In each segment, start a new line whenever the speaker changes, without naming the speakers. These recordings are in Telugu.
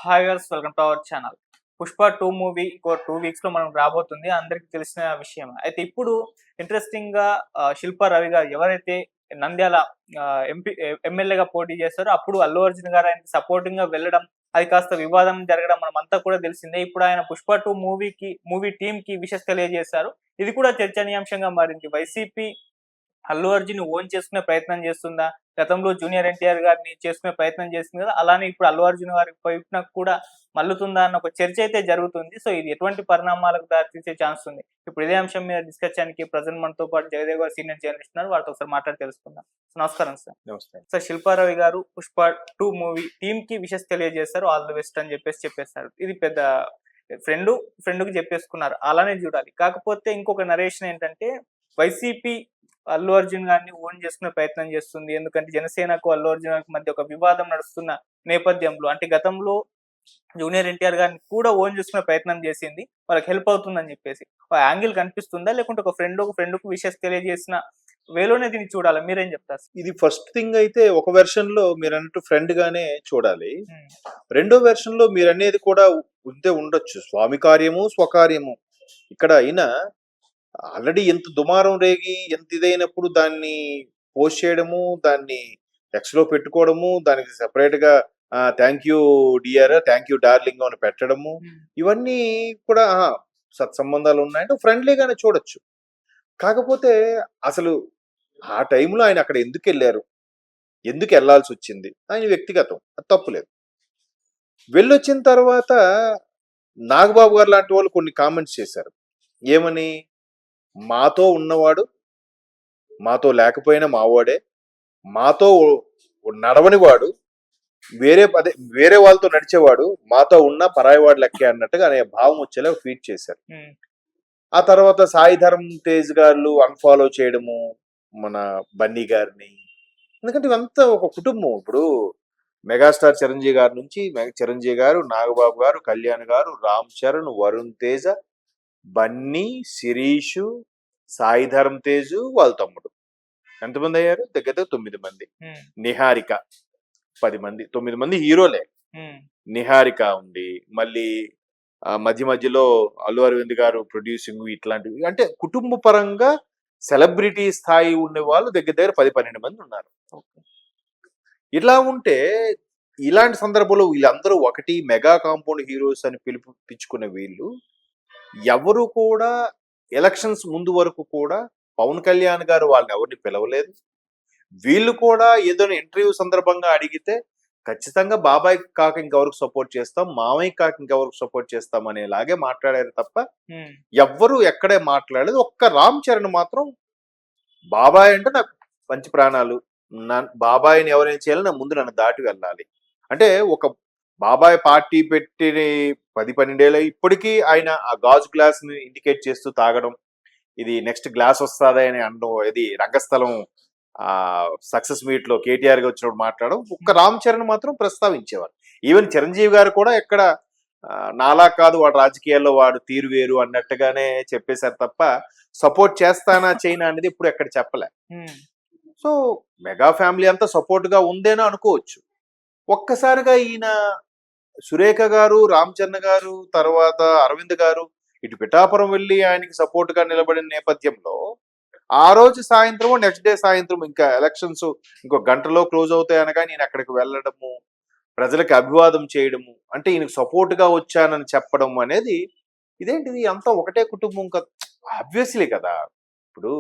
Hi girls, welcome to our channel. 'Pushpa 2' movie ఇంకో 2 వీక్స్‌లో మనకు రాబోతుంది. అందరికి తెలిసిన విషయమే. అయితే ఇప్పుడు ఇంట్రెస్టింగ్‌గా శిల్పా రవి గారు ఎవరైతే నంద్యాల ఎమ్మెల్యేగా పోటీ చేస్తారో అప్పుడు అల్లు అర్జున్ గారు ఆయనకి సపోర్టింగ్‌గా వెళ్ళడం, అది కాస్త వివాదం జరగడం మనమంతా కూడా తెలిసిందే. ఇప్పుడు ఆయన 'పుష్ప 2' మూవీ టీమ్‌కి విషెస్ తెలియజేశారు. ఇది కూడా చర్చనీయాంశంగా మారింది. వైసీపీ అల్లు అర్జున్ ఓన్ చేసుకునే ప్రయత్నం చేస్తుందా? గతంలో జూనియర్ ఎన్టీఆర్ గారిని చేసుకునే ప్రయత్నం చేసింది కదా! అలానే ఇప్పుడు అల్లు అర్జున్ గారి వైపున కూడా మల్లుతుందా అన్న ఒక చర్చ అయితే జరుగుతుంది. సో, ఇది ఎటువంటి పరిణామాలకు దారితీసే ఛాన్స్ ఉంది. ఇప్పుడు ఇదే అంశం మీద డిస్కస్ చేయడానికి ప్రెజెంట్ మనతో పాటు జయదేవ్ గారు సీనియర్ జర్నలిస్ట్ ఉన్నారు. వారితో ఒకసారి మాట్లాడి తెలుసుకుందాం. నమస్కారం సార్.
నమస్తే.
సార్, శిల్పా రవి గారు 'పుష్ప 2' మూవీ టీమ్‌కి విషెస్ తెలియజేశారు. ఆల్ ది బెస్ట్ అని చెప్పేసారు. ఇది పెద్ద ఫ్రెండ్‌కి చెప్పేసుకున్నారు. అలానే చూడాలి. కాకపోతే ఇంకొక నరేషన్ ఏంటంటే వైసీపీ అల్లు అర్జున్ గారిని ఓన్ చేసుకునే ప్రయత్నం చేస్తుంది. ఎందుకంటే జనసేనకు అల్లు అర్జున్ గారికి మధ్య ఒక వివాదం నడుస్తున్న నేపథ్యంలో, అంటే గతంలో జూనియర్ ఎన్టీఆర్ గారిని కూడా ఓన్ చేసుకునే ప్రయత్నం చేసింది. వాళ్ళకి హెల్ప్ అవుతుందని చెప్పేసి. ఆ యాంగిల్ కనిపిస్తుందా? లేకుంటే ఒక ఫ్రెండ్‌కు విషెస్ తెలియజేసిన వేలోనే దీన్ని చూడాలా? మీరేం చెప్తారు?
ఇది ఫస్ట్ థింగ్ అయితే ఒక వెర్షన్ లో మీరన్నట్టు ఫ్రెండ్ గానే చూడాలి.
హ్మ్.
రెండో వెర్షన్ లో మీరనేది కూడా ఉండొచ్చు. స్వామి కార్యము స్వకార్యము. ఇక్కడ అయినా ఆల్రెడీ ఎంత దుమారం రేగి ఎంత ఇదైనప్పుడు దాన్ని పోస్ట్ చేయడము, దాన్ని ఎక్స్ లో పెట్టుకోవడము, దానికి సెపరేట్ గా thank you dear, thank you darling అని పెట్టడము,
హ్మ్.
ఇవన్నీ కూడా సత్సంబంధాలు ఉన్నాయంటే ఫ్రెండ్లీగానే చూడొచ్చు. కాకపోతే అసలు ఆ టైంలో ఆయన అక్కడ ఎందుకు వెళ్ళారు, ఎందుకు వెళ్లాల్సి వచ్చింది, ఆయన వ్యక్తిగతం, అది తప్పులేదు. వెళ్ళొచ్చిన తర్వాత నాగబాబు గారు లాంటి వాళ్ళు కొన్ని కామెంట్స్ చేశారు. ఏమని? మాతో ఉన్నవాడు మాతో లేకపోయినా మావాడే, మాతో నడవని వాడు వేరే వాళ్ళతో నడిచేవాడు మాతో ఉన్న పరాయివాడు లెక్కే అన్నట్టుగా అనే భావం వచ్చేలా ట్వీట్ చేశారు. ఆ తర్వాత సాయి ధర్మ్ తేజ్ గారు అన్ఫాలో చేయడము మన బన్నీ గారిని. ఎందుకంటే ఇదంతా ఒక కుటుంబం. ఇప్పుడు మెగాస్టార్ చిరంజీవి గారి నుంచి చిరంజీవి గారు, నాగబాబు గారు, కళ్యాణ్ గారు, రామ్ చరణ్, వరుణ్ తేజ, బన్నీ, శిరీషు, సాయి ధర్మ్ తేజు, వాళ్ళ తమ్ముడు. ఎంతమంది అయ్యారు? దగ్గర 9 మంది. నిహారిక 10 మంది. 9 మంది హీరోలే. నిహారిక ఉంది. మళ్ళీ మధ్యలో అల్లు అరవింద్ గారు ప్రొడ్యూసింగ్, ఇట్లాంటివి. అంటే కుటుంబ పరంగా సెలబ్రిటీ స్థాయి ఉండే వాళ్ళు దగ్గర 10-12 మంది ఉన్నారు. ఇలా ఉంటే ఇలాంటి సందర్భంలో వీళ్ళందరూ ఒకటి మెగా కాంపౌండ్ హీరోస్ అని పిలిపించుకునే వీళ్ళు ఎవరు కూడా ఎలక్షన్స్ ముందు వరకు కూడా పవన్ కళ్యాణ్ గారు వాళ్ళని ఎవరిని పిలవలేదు. వీళ్ళు కూడా ఏదైనా ఇంటర్వ్యూ సందర్భంగా అడిగితే ఖచ్చితంగా బాబాయ్ కాక ఇంకెవరికి సపోర్ట్ చేస్తాం, మామయ్య కాక ఇంకెవరికి సపోర్ట్ చేస్తాం అనేలాగే మాట్లాడారు తప్ప ఎవ్వరు ఎక్కడే మాట్లాడలేదు. ఒక్క రామ్ చరణ్ మాత్రం బాబాయ్ అంటే నాకు మంచి ప్రాణాలు, బాబాయ్ని ఎవరైనా చేయాలి, నా ముందు నన్ను దాటి వెళ్ళాలి అంటే, ఒక బాబాయ్ పార్టీ పెట్టి 10-12 ఏళ్ళు ఇప్పటికీ ఆయన ఆ గాజు గ్లాస్ ని ఇండికేట్ చేస్తూ తాగడం, ఇది నెక్స్ట్ గ్లాస్ వస్తుందా అని అనడం, ఇది రంగస్థలం సక్సెస్ మీట్ లో కేటీఆర్ గా వచ్చినప్పుడు మాట్లాడడం, ఒక్క రామ్ చరణ్ మాత్రం ప్రస్తావించేవారు. ఈవెన్ చిరంజీవి గారు కూడా ఎక్కడ నాలా కాదు వాడు రాజకీయాల్లో వాడు తీరు వేరు అన్నట్టుగానే చెప్పేశారు తప్ప సపోర్ట్ చేస్తానా చేయనా అనేది ఇప్పుడు ఎక్కడ చెప్పలే. సో మెగా ఫ్యామిలీ అంతా సపోర్ట్ గా ఉందేనో అనుకోవచ్చు. ఒక్కసారిగా ఈయన సురేఖ గారు, రామ్ చరణ్ గారు, తర్వాత అరవింద్ గారు ఇటు పిఠాపురం వెళ్ళి ఆయనకి సపోర్ట్ గా నిలబడిన నేపథ్యంలో ఆ రోజు సాయంత్రం, నెక్స్ట్ డే సాయంత్రం ఇంకా ఎలక్షన్స్ ఇంకో గంటలో క్లోజ్ అవుతాయి అనగా నేను అక్కడికి వెళ్ళడము, ప్రజలకు అభివాదం చేయడము, అంటే ఈయనకు సపోర్ట్ గా వచ్చానని చెప్పడం అనేది ఇదేంటిది? అంతా ఒకటే కుటుంబం కదా, ఆబ్వియస్లీ కదా. ఇప్పుడు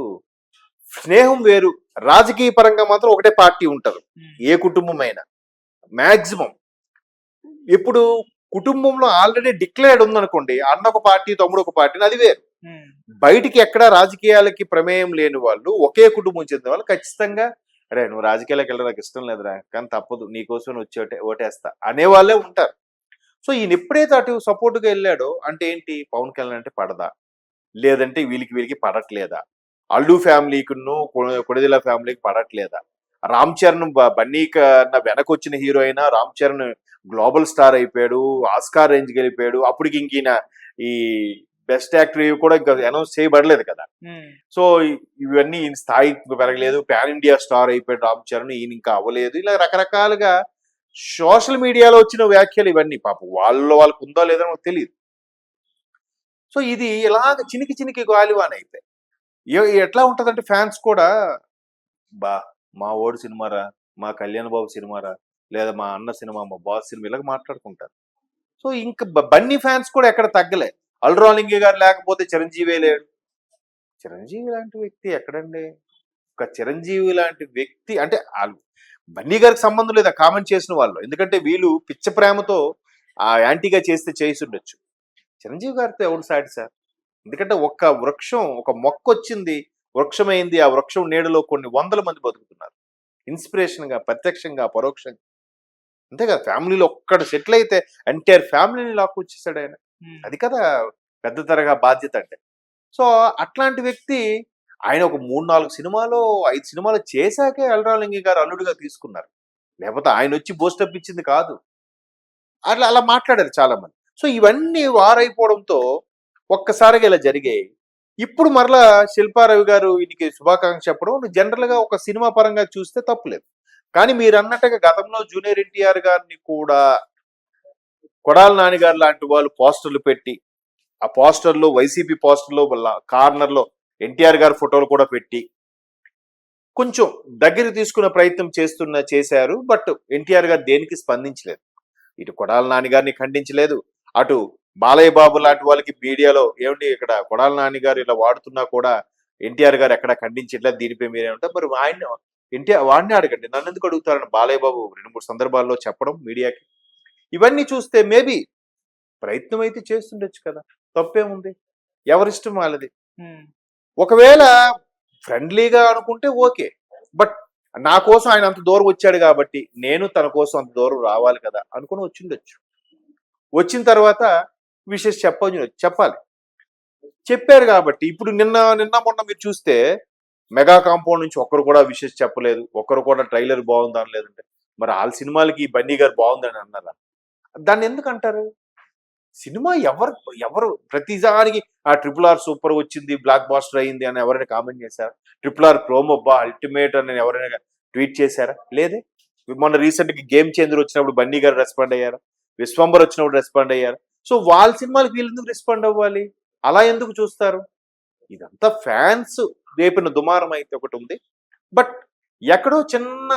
స్నేహం వేరు, రాజకీయ పరంగా మాత్రం ఒకటే పార్టీ ఉంటారు ఏ కుటుంబమైనా మాక్సిమం. ఇప్పుడు కుటుంబంలో ఆల్రెడీ డిక్లేర్డ్ ఉందనుకోండి, అన్న ఒక పార్టీ తమ్ముడు ఒక పార్టీ, అది వేరు. బయటికి ఎక్కడా రాజకీయాలకి ప్రమేయం లేని వాళ్ళు, ఒకే కుటుంబం చెందిన వాళ్ళు ఖచ్చితంగా అరే నువ్వు రాజకీయాలకు వెళ్ళడం నాకు ఇష్టం లేదురా, కానీ తప్పదు నీకోసం వచ్చి ఓటేస్తా అనేవాళ్ళే ఉంటారు. సో ఈయన ఎప్పుడైతే అటు సపోర్ట్గా వెళ్ళాడో అంటే ఏంటి, పవన్ కళ్యాణ్ అంటే పడదా, లేదంటే వీళ్ళకి పడట్లేదా, అల్లు ఫ్యామిలీకును కొడిదిల ఫ్యామిలీకి పడట్లేదా, రామ్ చరణ్ బన్నీ కన్నా వెనకొచ్చిన హీరో అయినా రామ్ చరణ్ గ్లోబల్ స్టార్ అయిపోయాడు, ఆస్కార్ రేంజ్ గెలిపాడు, అప్పటికి ఇంక ఈ బెస్ట్ యాక్టర్ కూడా ఇంకా అనౌన్స్ చేయబడలేదు కదా. సో ఇవన్నీ ఈయన స్థాయి పెరగలేదు, పాన్ ఇండియా స్టార్ అయిపోయాడు రామ్ చరణ్, ఈయన ఇంకా అవ్వలేదు, ఇలా రకరకాలుగా సోషల్ మీడియాలో వచ్చిన వ్యాఖ్యలు ఇవన్నీ పాపం వాళ్ళకు ఉందో లేదో నాకు తెలియదు. సో ఇది ఇలాగ చినికి చినికి గాలివాన అయితే ఎట్లా ఉంటదంటే ఫ్యాన్స్ కూడా బా మా ఓడి సినిమారా, మా కళ్యాణ్ బాబు సినిమారా, లేదా మా అన్న సినిమా, మా బాస్ సినిమా ఇలాగ మాట్లాడుకుంటారు. సో ఇంకా బన్నీ ఫ్యాన్స్ కూడా ఎక్కడ తగ్గలే. అల్లురాలింగి గారు లేకపోతే చిరంజీవే లేడు. చిరంజీవి లాంటి వ్యక్తి ఎక్కడండి? ఒక చిరంజీవి లాంటి వ్యక్తి అంటే బన్నీ గారికి సంబంధం లేదా కామెంట్ చేసిన వాళ్ళు, ఎందుకంటే వీళ్ళు పిచ్చ ప్రేమతో ఆ యాంటీగా చేస్తే చేసుండొచ్చు. చిరంజీవి గారితో ఎవరు సాటి సార్? ఎందుకంటే ఒక్క వృక్షం, ఒక మొక్క వచ్చింది, వృక్షమైంది, ఆ వృక్షం నీడలో కొన్ని వందల మంది బతుకుతున్నారు. ఇన్స్పిరేషన్ గా, ప్రత్యక్షంగా, పరోక్షంగా. అంతే కదా, ఫ్యామిలీలో ఒక్కడు సెటిల్ అయితే ఎంటైర్ ఫ్యామిలీని లాక్కొచ్చేసాడు ఆయన. అది కదా పెద్ద తరగా బాధ్యత అంటే. సో అట్లాంటి వ్యక్తి ఆయన ఒక 3-4 సినిమాలు 5 సినిమాలు చేశాకే అల్లురాలింగి గారు అల్లుడుగా తీసుకున్నారు. లేకపోతే ఆయన వచ్చి బూస్టప్ ఇచ్చింది కాదు. అలా మాట్లాడారు చాలా మంది. సో ఇవన్నీ వారైపోవడంతో ఒక్కసారిగా ఇలా జరిగాయి. ఇప్పుడు మరలా శిల్పారవి గారు ఈయనకి శుభాకాంక్ష చెప్పడం జనరల్ గా ఒక సినిమా పరంగా చూస్తే తప్పులేదు. కానీ మీరు అన్నట్టుగా గతంలో జూనియర్ ఎన్టీఆర్ గారిని కూడా కొడాలి నాని గారు లాంటి వాళ్ళు పోస్టర్లు పెట్టి, ఆ పోస్టర్లో వైసీపీ పోస్టర్లో కార్నర్ లో ఎన్టీఆర్ గారి ఫోటోలు కూడా పెట్టి కొంచెం దగ్గర తీసుకునే ప్రయత్నం చేశారు. బట్ ఎన్టీఆర్ గారు దేనికి స్పందించలేదు. ఇటు కొడాలి నాని గారిని ఖండించలేదు, అటు బాలయ్య బాబు లాంటి వాళ్ళకి మీడియాలో ఏమండి ఇక్కడ కొడాలి నాని గారు ఇలా వాడుతున్నా కూడా ఎన్టీఆర్ గారు ఎక్కడ ఖండించట్లేదు, దీనిపై మీరేమంటే మరి ఆయన ఎన్టీఆర్ వాడిని అడగండి, నన్ను ఎందుకు అడుగుతారని బాలయ్య బాబు 2-3 సందర్భాల్లో చెప్పడం మీడియాకి. ఇవన్నీ చూస్తే మేబీ ప్రయత్నం అయితే చేస్తుండొచ్చు కదా, తప్పేముంది, ఎవరిష్టం వాళ్ళది. ఒకవేళ ఫ్రెండ్లీగా అనుకుంటే ఓకే, బట్ నా కోసం ఆయన అంత దూరం వచ్చాడు కాబట్టి నేను తన కోసం అంత దూరం రావాలి కదా అనుకుని వచ్చిండొచ్చు. వచ్చిన తర్వాత విషయం చెప్పాలి, చెప్పారు కాబట్టి ఇప్పుడు నిన్న మొన్న మీరు చూస్తే మెగా కాంపౌండ్ నుంచి ఒక్కరు కూడా విషయం చెప్పలేదు, ఒక్కరు కూడా ట్రైలర్ బాగుందని లేదంటే మరి వాళ్ళ సినిమాలకి బన్నీ గారు బాగుందని అన్నారా? దాన్ని ఎందుకు అంటారు? సినిమా ఎవరు ప్రతిదానికి ఆ RRR సూపర్ వచ్చింది, బ్లాక్ బాస్టర్ అయింది అని ఎవరైనా కామెంట్ చేశారా? RRR ప్రోమో బా అల్టిమేట్ అని ఎవరైనా ట్వీట్ చేశారా? లేదే. మొన్న రీసెంట్ గా గేమ్ చేంజర్ వచ్చినప్పుడు బన్నీ గారు రెస్పాండ్ అయ్యారా? విశ్వంబర్ వచ్చినప్పుడు రెస్పాండ్ అయ్యారు. సో వాళ్ళ సినిమాలకు వీళ్ళు ఎందుకు రెస్పాండ్ అవ్వాలి? అలా ఎందుకు చూస్తారు? ఇదంతా ఫ్యాన్స్ రేపిన దుమారం అయితే ఒకటి ఉంది. బట్ ఎక్కడో చిన్న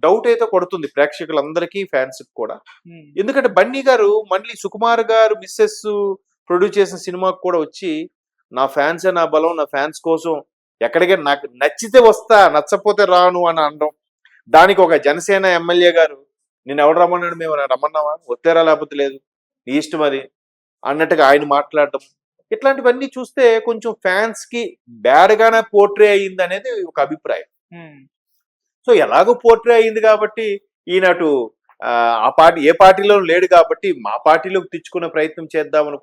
డౌట్ అయితే కొడుతుంది ప్రేక్షకులందరికీ, ఫ్యాన్స్ కూడా. ఎందుకంటే బన్నీ గారు మళ్ళీ సుకుమార్ గారు మిస్సెస్ ప్రొడ్యూస్ చేసిన సినిమాకు కూడా వచ్చి నా ఫ్యాన్సే నా బలం, నా ఫ్యాన్స్ కోసం ఎక్కడికైనా నాకు నచ్చితే వస్తా, నచ్చపోతే రాను అని అనడం. దానికి ఒక జనసేన ఎమ్మెల్యే గారు నేను ఎవడు రమ్మన్నాడు, మేము రమ్మన్నావా, వస్తేరా లేకపోతే లేదు, నీ ఇష్టం అది అన్నట్టుగా ఆయన మాట్లాడటం. ఇట్లాంటివన్నీ చూస్తే కొంచెం ఫ్యాన్స్ కి బ్యాడ్ గానే పోర్ట్రే అయ్యింది అనేది ఒక అభిప్రాయం. సో ఎలాగో పోర్ట్రే అయింది కాబట్టి ఈయనటు ఆ పార్టీ ఏ పార్టీలో లేడు కాబట్టి మా పార్టీలోకి తెచ్చుకునే ప్రయత్నం చేద్దామని కూడా